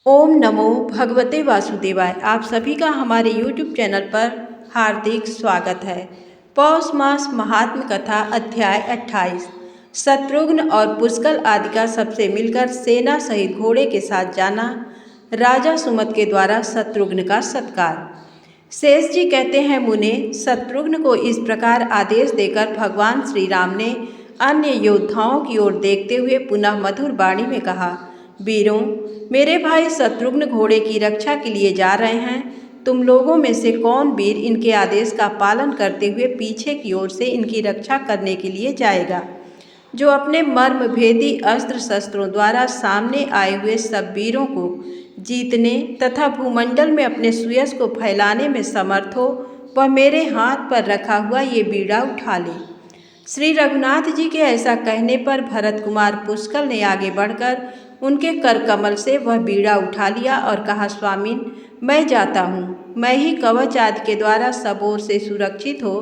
ओम नमो भगवते वासुदेवाय। आप सभी का हमारे YouTube चैनल पर हार्दिक स्वागत है। पौष मास महात्म कथा अध्याय 28। शत्रुघ्न और पुष्कल आदि का सबसे मिलकर सेना सहित घोड़े के साथ जाना। राजा सुमत के द्वारा शत्रुघ्न का सत्कार। शेष जी कहते हैं, मुने, शत्रुघ्न को इस प्रकार आदेश देकर भगवान श्री राम ने अन्य योद्धाओं की ओर देखते हुए पुनः मधुर वाणी में कहा, वीरों, मेरे भाई शत्रुघ्न घोड़े की रक्षा के लिए जा रहे हैं। तुम लोगों में से कौन वीर इनके आदेश का पालन करते हुए पीछे की ओर से इनकी रक्षा करने के लिए जाएगा? जो अपने मर्म भेदी अस्त्र शस्त्रों द्वारा सामने आए हुए सब वीरों को जीतने तथा भूमंडल में अपने सुयश को फैलाने में समर्थ हो, वह मेरे हाथ पर रखा हुआ ये बीड़ा उठा ले। श्री रघुनाथ जी के ऐसा कहने पर भरत कुमार पुष्कल ने आगे बढ़कर उनके कर कमल से वह बीड़ा उठा लिया और कहा, स्वामीन, मैं जाता हूँ। मैं ही कवच आदि के द्वारा सब ओर से सुरक्षित हो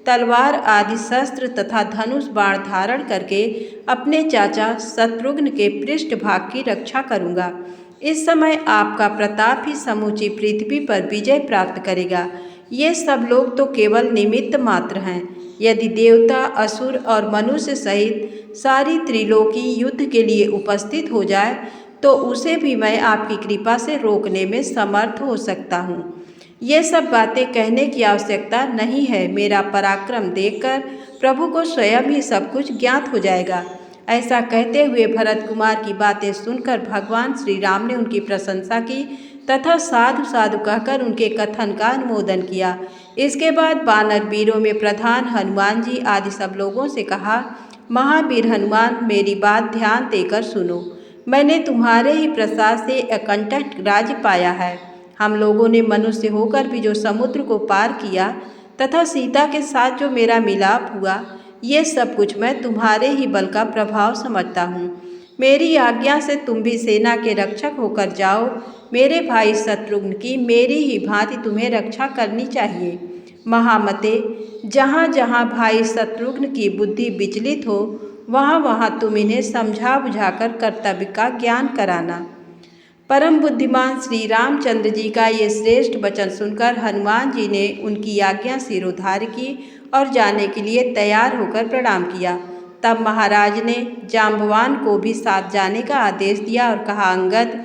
तलवार आदि शस्त्र तथा धनुष बाण धारण करके अपने चाचा शत्रुघ्न के पृष्ठ भाग की रक्षा करूँगा। इस समय आपका प्रताप ही समूची पृथ्वी पर विजय प्राप्त करेगा। ये सब लोग तो केवल निमित्त मात्र हैं। यदि देवता, असुर और मनुष्य सहित सारी त्रिलोकी युद्ध के लिए उपस्थित हो जाए तो उसे भी मैं आपकी कृपा से रोकने में समर्थ हो सकता हूँ। ये सब बातें कहने की आवश्यकता नहीं है। मेरा पराक्रम देखकर प्रभु को स्वयं ही सब कुछ ज्ञात हो जाएगा। ऐसा कहते हुए भरत कुमार की बातें सुनकर भगवान श्री राम ने उनकी प्रशंसा की तथा साधु साधु कहकर उनके कथन का अनुमोदन किया। इसके बाद वानर वीरों में प्रधान हनुमान जी आदि सब लोगों से कहा, महावीर हनुमान, मेरी बात ध्यान देकर सुनो। मैंने तुम्हारे ही प्रसाद से अकंटक राज्य पाया है। हम लोगों ने मनुष्य होकर भी जो समुद्र को पार किया तथा सीता के साथ जो मेरा मिलाप हुआ, ये सब कुछ मैं तुम्हारे ही बल का प्रभाव समझता हूँ। मेरी आज्ञा से तुम भी सेना के रक्षक होकर जाओ। मेरे भाई शत्रुघ्न की मेरी ही भांति तुम्हें रक्षा करनी चाहिए। महामते, जहाँ जहाँ भाई शत्रुघ्न की बुद्धि विचलित हो, वहाँ वहाँ तुम इन्हें समझा बुझाकर कर्तव्य का ज्ञान कराना। परम बुद्धिमान श्री रामचंद्र जी का ये श्रेष्ठ वचन सुनकर हनुमान जी ने उनकी आज्ञा सिरोधार्य की और जाने के लिए तैयार होकर प्रणाम किया। तब महाराज ने जाम्बवान को भी साथ जाने का आदेश दिया और कहा, अंगद,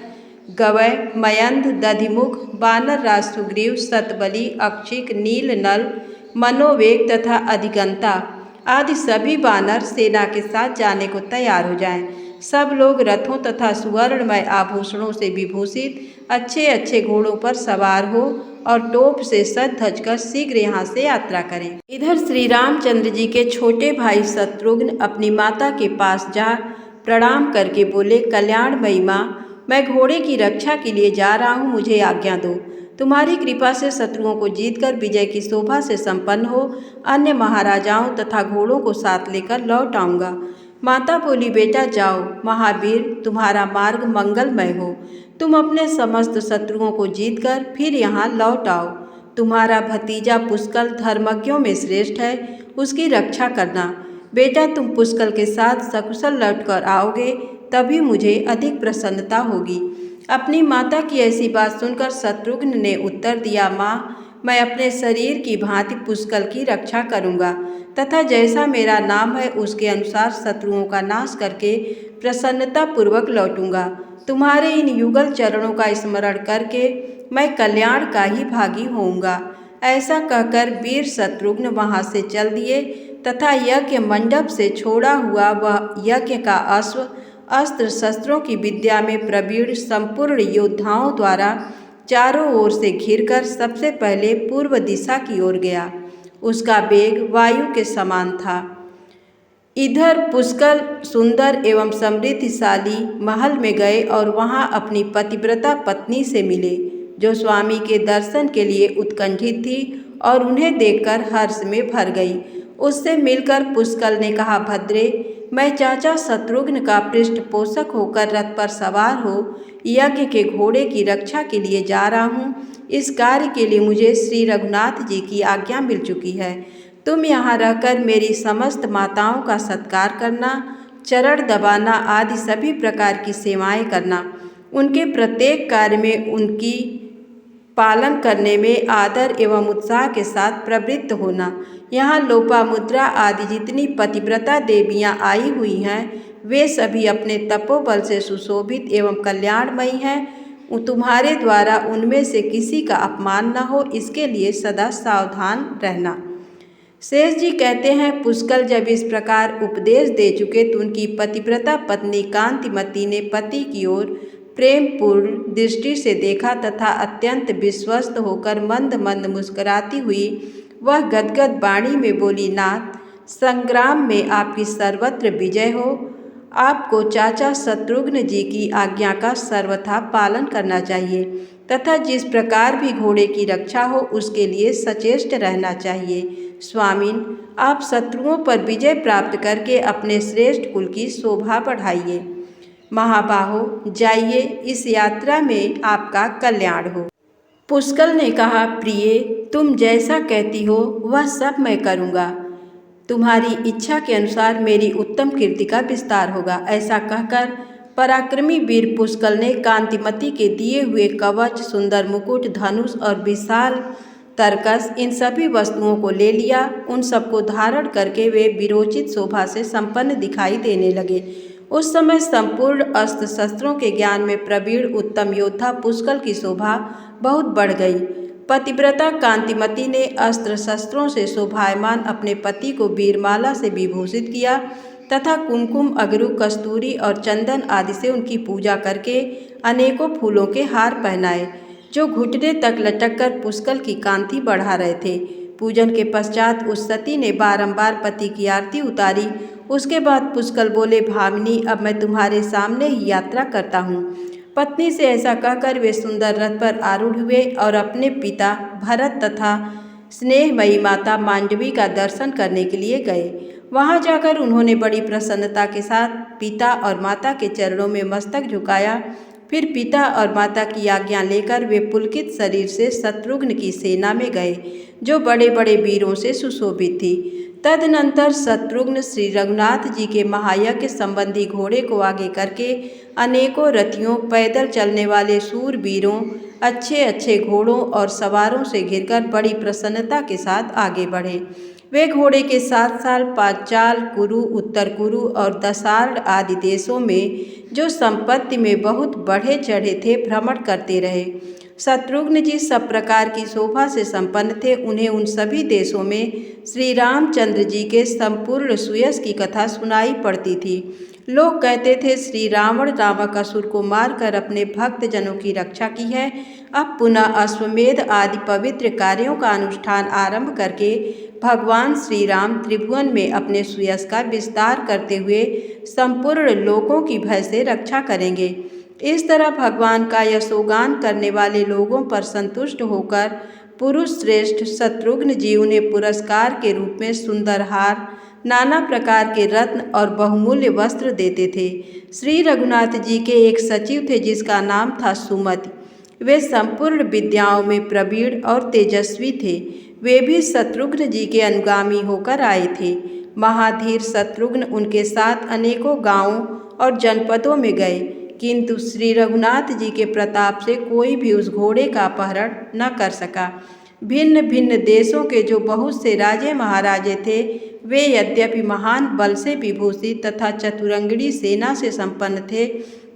गवय, मयंध, दधिमुख, वानर राज सुग्रीव, सतबली, अक्षिक, नील नल, मनोवेग तथा अधिगंता आदि सभी वानर सेना के साथ जाने को तैयार हो जाएं। सब लोग रथों तथा सुवर्णमय आभूषणों से विभूषित अच्छे अच्छे घोड़ों पर सवार हो और टोप से सज धज कर शीघ्र यहाँ से यात्रा करें। इधर श्री रामचंद्र जी के छोटे भाई शत्रुघ्न अपनी माता के पास जा प्रणाम करके बोले, कल्याणमयी माँ, मैं घोड़े की रक्षा के लिए जा रहा हूँ, मुझे आज्ञा दो। तुम्हारी कृपा से शत्रुओं को जीतकर विजय की शोभा से संपन्न हो अन्य महाराजाओं तथा घोड़ों को साथ लेकर लौट आऊँगा। माता बोली, बेटा जाओ, महावीर, तुम्हारा मार्ग मंगलमय हो। तुम अपने समस्त शत्रुओं को जीतकर फिर यहाँ लौट आओ। तुम्हारा भतीजा पुष्कल धर्मज्ञों में श्रेष्ठ है, उसकी रक्षा करना। बेटा, तुम पुष्कल के साथ सकुशल लौटकर आओगे तभी मुझे अधिक प्रसन्नता होगी। अपनी माता की ऐसी बात सुनकर शत्रुघ्न ने उत्तर दिया, माँ, मैं अपने शरीर की भांति पुष्कल की रक्षा करूँगा तथा जैसा मेरा नाम है उसके अनुसार शत्रुओं का नाश करके प्रसन्नतापूर्वक लौटूंगा। तुम्हारे इन युगल चरणों का स्मरण करके मैं कल्याण का ही भागी होऊंगा। ऐसा कहकर वीर शत्रुघ्न वहाँ से चल दिए तथा यज्ञ मंडप से छोड़ा हुआ वह यज्ञ का अश्व अस्त्र शस्त्रों की विद्या में प्रवीण संपूर्ण योद्धाओं द्वारा चारों ओर से घिरकर सबसे पहले पूर्व दिशा की ओर गया। उसका वेग वायु के समान था। इधर पुष्कल सुंदर एवं समृद्धिशाली महल में गए और वहां अपनी पतिव्रता पत्नी से मिले, जो स्वामी के दर्शन के लिए उत्कंठित थी और उन्हें देखकर हर्ष में भर गई। उससे मिलकर पुष्कल ने कहा, भद्रे, मैं चाचा शत्रुघ्न का पृष्ठपोषक होकर रथ पर सवार हो यज्ञ के घोड़े की रक्षा के लिए जा रहा हूँ। इस कार्य के लिए मुझे श्री रघुनाथ जी की आज्ञा मिल चुकी है। तुम यहाँ रहकर मेरी समस्त माताओं का सत्कार करना, चरण दबाना आदि सभी प्रकार की सेवाएं करना। उनके प्रत्येक कार्य में उनकी पालन करने में आदर एवं उत्साह के साथ प्रवृत्त होना। यहाँ लोपामुद्रा आदि जितनी पतिव्रता देवियाँ आई हुई हैं वे सभी अपने तपोबल से सुशोभित एवं कल्याणमयी हैं। तुम्हारे द्वारा उनमें से किसी का अपमान न हो, इसके लिए सदा सावधान रहना। शेष जी कहते हैं, पुष्कल जब इस प्रकार उपदेश दे चुके तो उनकी पतिव्रता पत्नी कांतिमती ने पति की ओर प्रेमपूर्ण दृष्टि से देखा तथा अत्यंत विश्वस्त होकर मंद मंद मुस्कुराती हुई वह गदगद वाणी में बोली, नाथ, संग्राम में आपकी सर्वत्र विजय हो। आपको चाचा शत्रुघ्न जी की आज्ञा का सर्वथा पालन करना चाहिए तथा जिस प्रकार भी घोड़े की रक्षा हो उसके लिए सचेष्ट रहना चाहिए। स्वामिन, आप शत्रुओं पर विजय प्राप्त करके अपने श्रेष्ठ कुल की शोभा बढ़ाइए। महाबाहो, जाइए, इस यात्रा में आपका कल्याण हो। पुष्कल ने कहा, प्रिय, तुम जैसा कहती हो वह सब मैं करूँगा। तुम्हारी इच्छा के अनुसार मेरी उत्तम कीर्ति का विस्तार होगा। ऐसा कहकर पराक्रमी वीर पुष्कल ने कांतिमती के दिए हुए कवच, सुंदर मुकुट, धनुष और विशाल तरकस, इन सभी वस्तुओं को ले लिया। उन सबको धारण करके वे विरोचित शोभा से संपन्न दिखाई देने लगे। उस समय संपूर्ण अस्त्र शस्त्रों के ज्ञान में प्रवीण उत्तम योद्धा पुष्कल की शोभा बहुत बढ़ गई। पतिव्रता कांतिमती ने अस्त्र शस्त्रों से शोभायमान अपने पति को वीरमाला से विभूषित किया तथा कुमकुम, अगरू, कस्तूरी और चंदन आदि से उनकी पूजा करके अनेकों फूलों के हार पहनाए जो घुटने तक लटक कर पुष्कल की कांति बढ़ा रहे थे। पूजन के पश्चात उस सती ने बारंबार पति की आरती उतारी। उसके बाद पुष्कल बोले, भामिनी, अब मैं तुम्हारे सामने ही यात्रा करता हूँ। पत्नी से ऐसा कहकर वे सुंदर रथ पर आरूढ़ हुए और अपने पिता भरत तथा स्नेहमयी माता मांडवी का दर्शन करने के लिए गए। वहां जाकर उन्होंने बड़ी प्रसन्नता के साथ पिता और माता के चरणों में मस्तक झुकाया। फिर पिता और माता की आज्ञा लेकर वे पुलकित शरीर से शत्रुघ्न की सेना में गए जो बड़े बड़े वीरों से सुशोभित थी। तदनंतर शत्रुघ्न श्री रघुनाथ जी के महायज्ञ संबंधी घोड़े को आगे करके अनेकों रथियों, पैदल चलने वाले शूरवीरों, अच्छे अच्छे घोड़ों और सवारों से घिरकर बड़ी प्रसन्नता के साथ आगे बढ़े। वे घोड़े के साथ साथ पांचाल, कुरु, उत्तर कुरु और दसार्ण आदि देशों में जो संपत्ति में बहुत बढ़े चढ़े थे भ्रमण करते रहे। शत्रुघ्न जी सब प्रकार की शोभा से संपन्न थे। उन्हें उन सभी देशों में श्री रामचंद्र जी के संपूर्ण सुयश की कथा सुनाई पड़ती थी। लोग कहते थे, श्री रावण नामक असुर को मारकर अपने भक्त जनों की रक्षा की है। अब पुनः अश्वमेध आदि पवित्र कार्यों का अनुष्ठान आरंभ करके भगवान श्री राम त्रिभुवन में अपने सुयश का विस्तार करते हुए संपूर्ण लोकों की भय से रक्षा करेंगे। इस तरह भगवान का यशोगान करने वाले लोगों पर संतुष्ट होकर पुरुष श्रेष्ठ शत्रुघ्न जी उन्हें पुरस्कार के रूप में सुंदर हार, नाना प्रकार के रत्न और बहुमूल्य वस्त्र देते थे। श्री रघुनाथ जी के एक सचिव थे जिसका नाम था सुमति। वे संपूर्ण विद्याओं में प्रवीण और तेजस्वी थे। वे भी शत्रुघ्न जी के अनुगामी होकर आए थे। महाधीर शत्रुघ्न उनके साथ अनेकों गांवों और जनपदों में गए, किंतु श्री रघुनाथ जी के प्रताप से कोई भी उस घोड़े का अपहरण न कर सका। भिन्न भिन्न देशों के जो बहुत से राजे महाराजे थे वे यद्यपि महान बल से विभूषित तथा चतुरंगिणी सेना से संपन्न थे,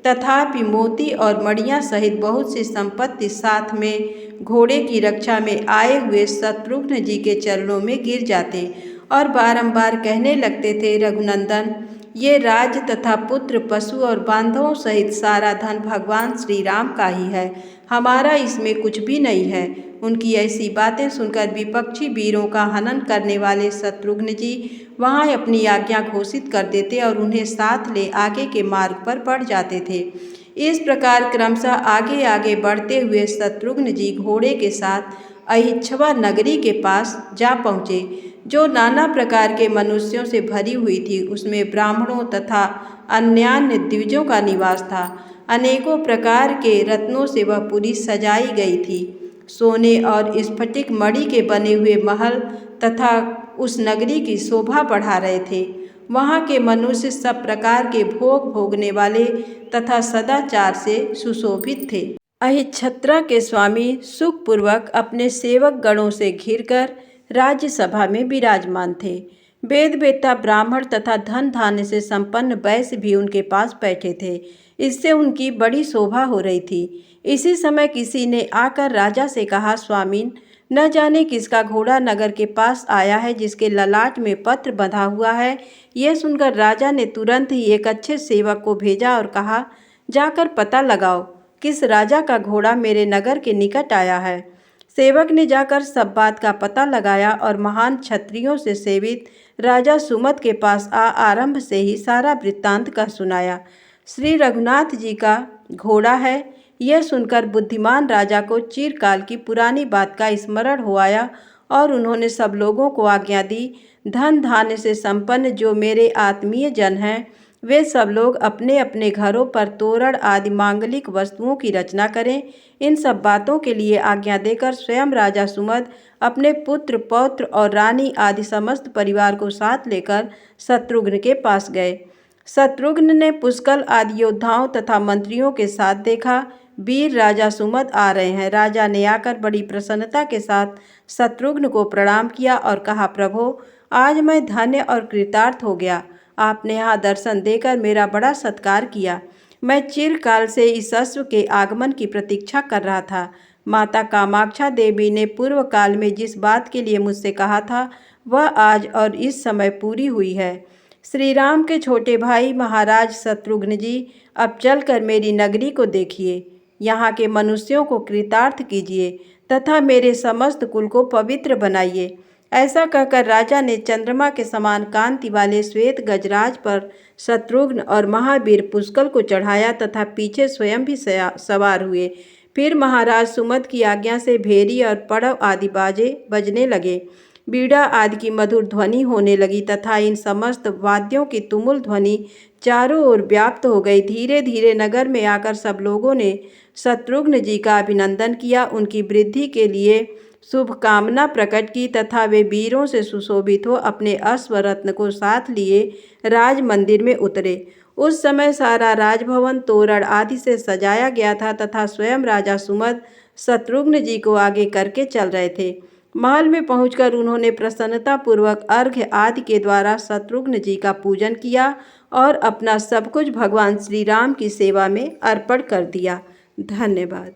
तथापि मोती और मणियां सहित बहुत सी संपत्ति साथ में घोड़े की रक्षा में आए हुए शत्रुघ्न जी के चरणों में गिर जाते और बारंबार कहने लगते थे, रघुनंदन, ये राज्य तथा पुत्र, पशु और बांधवों सहित सारा धन भगवान श्री राम का ही है, हमारा इसमें कुछ भी नहीं है। उनकी ऐसी बातें सुनकर विपक्षी वीरों का हनन करने वाले शत्रुघ्न जी वहां अपनी आज्ञा घोषित कर देते और उन्हें साथ ले आगे के मार्ग पर बढ़ जाते थे। इस प्रकार क्रमशः आगे आगे बढ़ते हुए शत्रुघ्न जी घोड़े के साथ अहिच्छवा नगरी के पास जा पहुँचे, जो नाना प्रकार के मनुष्यों से भरी हुई थी। उसमें ब्राह्मणों तथा अन्यान्य द्विजों का निवास था। अनेकों प्रकार के रत्नों से वह पूरी सजाई गई थी। सोने और स्फटिक मणि के बने हुए महल तथा उस नगरी की शोभा बढ़ा रहे थे। वहाँ के मनुष्य सब प्रकार के भोग भोगने वाले तथा सदाचार से सुशोभित थे। अहिच्छत्रा के स्वामी सुखपूर्वक अपने सेवक गणों से घिरकर राज्यसभा में विराजमान थे। वेद वेत्ता ब्राह्मण तथा धन धान्य से संपन्न वैश्य भी उनके पास बैठे थे। इससे उनकी बड़ी शोभा हो रही थी। इसी समय किसी ने आकर राजा से कहा, स्वामीन, न जाने किसका घोड़ा नगर के पास आया है जिसके ललाट में पत्र बंधा हुआ है। यह सुनकर राजा ने तुरंत ही एक अच्छे सेवक को भेजा और कहा, जाकर पता लगाओ किस राजा का घोड़ा मेरे नगर के निकट आया है। सेवक ने जाकर सब बात का पता लगाया और महान क्षत्रियों से सेवित राजा सुमत के पास आरंभ से ही सारा वृत्तांत कह सुनाया। श्री रघुनाथ जी का घोड़ा है, यह सुनकर बुद्धिमान राजा को चिरकाल की पुरानी बात का स्मरण हो आया और उन्होंने सब लोगों को आज्ञा दी, धन धान्य से संपन्न जो मेरे आत्मीय जन हैं, वे सब लोग अपने अपने घरों पर तोरण आदि मांगलिक वस्तुओं की रचना करें। इन सब बातों के लिए आज्ञा देकर स्वयं राजा सुमद अपने पुत्र पौत्र और रानी आदि समस्त परिवार को साथ लेकर शत्रुघ्न के पास गए। शत्रुघ्न ने पुष्कल आदि योद्धाओं तथा मंत्रियों के साथ देखा, वीर राजा सुमद आ रहे हैं। राजा ने आकर बड़ी प्रसन्नता के साथ शत्रुघ्न को प्रणाम किया और कहा, प्रभो, आज मैं धन्य और कृतार्थ हो गया। आपने यहाँ दर्शन देकर मेरा बड़ा सत्कार किया। मैं चिरकाल से इस अश्व के आगमन की प्रतीक्षा कर रहा था। माता कामाक्षा देवी ने पूर्व काल में जिस बात के लिए मुझसे कहा था, वह आज और इस समय पूरी हुई है। श्री राम के छोटे भाई महाराज शत्रुघ्न जी, अब चलकर मेरी नगरी को देखिए, यहाँ के मनुष्यों को कृतार्थ कीजिए तथा मेरे समस्त कुल को पवित्र बनाइए। ऐसा कहकर राजा ने चंद्रमा के समान कांति वाले श्वेत गजराज पर शत्रुघ्न और महावीर पुष्कल को चढ़ाया तथा पीछे स्वयं भी सवार हुए। फिर महाराज सुमद की आज्ञा से भेरी और पड़व आदि बाजे बजने लगे। बीड़ा आदि की मधुर ध्वनि होने लगी तथा इन समस्त वाद्यों की तुमुल ध्वनि चारों ओर व्याप्त हो गई। धीरे धीरे नगर में आकर सब लोगों ने शत्रुघ्न जी का अभिनंदन किया, उनकी वृद्धि के लिए शुभकामना प्रकट की तथा वे वीरों से सुशोभित हो अपने अश्वरत्न को साथ लिए राज मंदिर में उतरे। उस समय सारा राजभवन तोरण आदि से सजाया गया था तथा स्वयं राजा सुमद शत्रुघ्न जी को आगे करके चल रहे थे। महल में पहुंचकर उन्होंने प्रसन्नता पूर्वक अर्घ्य आदि के द्वारा शत्रुघ्न जी का पूजन किया और अपना सब कुछ भगवान श्री राम की सेवा में अर्पण कर दिया। धन्यवाद।